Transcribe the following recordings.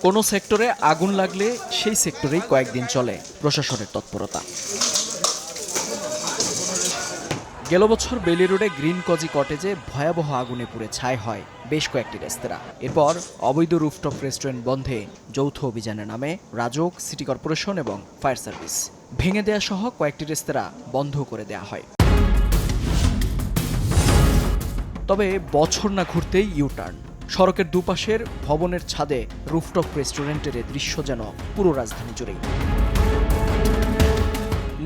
কোনো সেক্টরে আগুন লাগলে সেই সেক্টরেই কয়েকদিন চলে প্রশাসনের তৎপরতা। গেল বছর বেলি রোডে গ্রিন কজি কটেজে ভয়াবহ আগুনে পুড়ে ছাই হয় বেশ কয়েকটি রেস্তোরাঁ। এরপর অবৈধ রুফটপ রেস্টুরেন্ট বন্ধে যৌথ অভিযানের নামে রাজউক, সিটি কর্পোরেশন এবং ফায়ার সার্ভিস ভেঙে দেয়া সহ কয়েকটি রেস্তোরাঁ বন্ধ করে দেয়া হয়। তবে বছর না ঘুরতেই ইউটার্ন। সড়কের দুপাশের ভবনের ছাদে রুফটপ রেস্টুরেন্টের দৃশ্য যেন পুরো রাজধানী জুড়েই।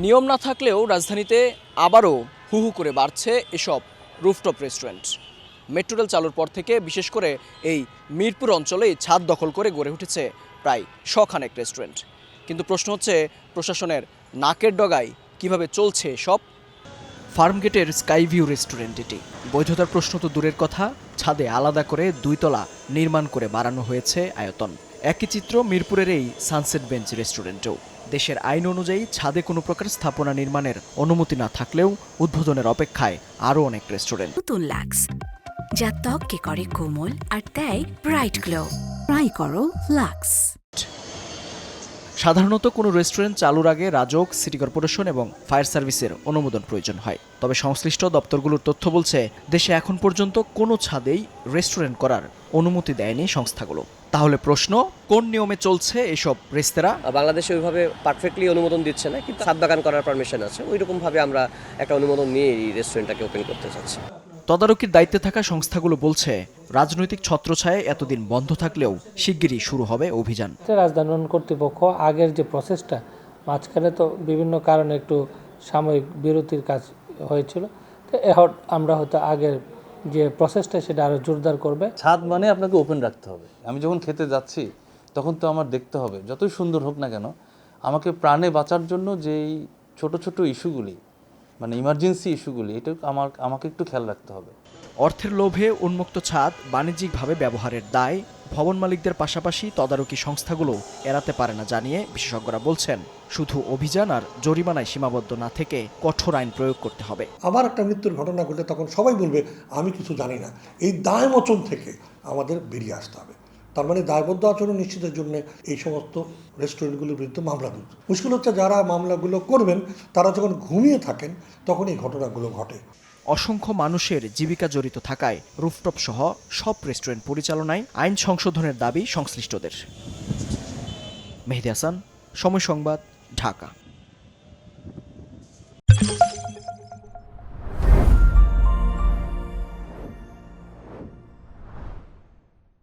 নিয়ম না থাকলেও রাজধানীতে আবারও হু হু করে বাড়ছে এসব রুফটপ রেস্টুরেন্ট। মেট্রো রেল চালুর পর থেকে বিশেষ করে এই মিরপুর অঞ্চলেই ছাদ দখল করে গড়ে উঠেছে প্রায় শখানেক রেস্টুরেন্ট। কিন্তু প্রশ্ন হচ্ছে, প্রশাসনের নাকের ডগায় কিভাবে চলছে এসব? ফার্মগেটের স্কাইভিউ রেস্টুরেন্ট এটি। বৈধতার প্রশ্ন তো দূরের কথা, ছাদে আলাদা করে 2 তলা নির্মাণ করে বাড়ানো হয়েছে আয়তন। একই চিত্র মিরপুরের এই সানসেট বেঞ্চ রেস্টুরেন্টেও। দেশের আইন অনুযায়ী ছাদে কোনো প্রকার স্থাপনা নির্মাণের অনুমতি না থাকলেও উদ্বোধনের অপেক্ষায় আরও অনেক রেস্টুরেন্ট। নতুন লাক্স যা ত্বককে করে কোমল আর দেয় ব্রাইট গ্লো। ট্রাই করো লাক্স। সাধারণত কোনো রেস্টুরেন্ট চালুর আগে রাজউক, সিটি কর্পোরেশন এবং ফায়ার সার্ভিসের অনুমোদন প্রয়োজন হয়। তবে সংশ্লিষ্ট দপ্তরগুলোর তথ্য বলছে, দেশে এখন পর্যন্ত কোনো ছাদেই রেস্টুরেন্ট করার অনুমতি দেয়নি সংস্থাগুলো। তাহলে প্রশ্ন, কোন নিয়মে চলছে এসব রেস্তোরাঁ? বাংলাদেশে ওইভাবে পারফেক্টলি অনুমোদন দিচ্ছে না, কিন্তু ছাদ বাগান করার পারমিশন আছে। ওইরকম ভাবে আমরা একটা অনুমোদন নিয়ে এই রেস্টুরেন্টটাকে ওপেন করতে চাচ্ছি। তদারকির দায়িত্বে থাকা সংস্থাগুলো বলছে, রাজনৈতিক ছত্রছায়ায় এতদিন বন্ধ থাকলেও শিগগিরই শুরু হবে অভিযান। রাজধানী কর্তৃপক্ষ আগের যে প্রসেসটা, মাঝখানে তো বিভিন্ন কারণে একটু সাময়িক বিরতির কাজ হয়েছিল, তো এখন আমরা হয়তো আগের যে প্রসেসটা সেটা আরও জোরদার করবে। ছাদ মানে আপনাকে ওপেন রাখতে হবে। আমি যখন খেতে যাচ্ছি তখন তো আমার দেখতে হবে, যতই সুন্দর হোক না কেন, আমাকে প্রাণে বাঁচার জন্য যেই ছোট ছোট ইস্যুগুলি, মানে ইমার্জেন্সি ইস্যুগুলি, এটা আমাকে একটু খেয়াল রাখতে হবে। অর্থের লোভে উন্মুক্ত ছাদ বাণিজ্যিকভাবে ব্যবহারের দায় ভবন মালিকদের পাশাপাশি তদারকি সংস্থাগুলো এড়াতে পারে না জানিয়ে বিশেষজ্ঞরা বলছেন, শুধু অভিযান আর জরিমানায় সীমাবদ্ধ না থেকে কঠোর আইন প্রয়োগ করতে হবে। আবার একটা মৃত্যুর ঘটনা ঘটলে তখন সবাই বলবে আমি কিছু জানি না। এই দায়মোচন থেকে আমাদের বেরিয়ে আসতে হবে। তার মানে দায়বদ্ধ আচরণ নিশ্চিতের জন্য এই সমস্ত রেস্টুরেন্টগুলোর বিরুদ্ধে মামলা দিতে। মুশকিল হচ্ছে, যারা মামলাগুলো করবেন তারা যখন ঘুমিয়ে থাকেন তখন এই ঘটনাগুলো ঘটে। অসংখ্য মানুষের জীবিকা জড়িত থাকায় রুফটপ সহ সব রেস্টুরেন্ট পরিচালনায় আইন সংশোধনের দাবি সংশ্লিষ্টদের। মেহেদী হাসান, সময় সংবাদ, ঢাকা।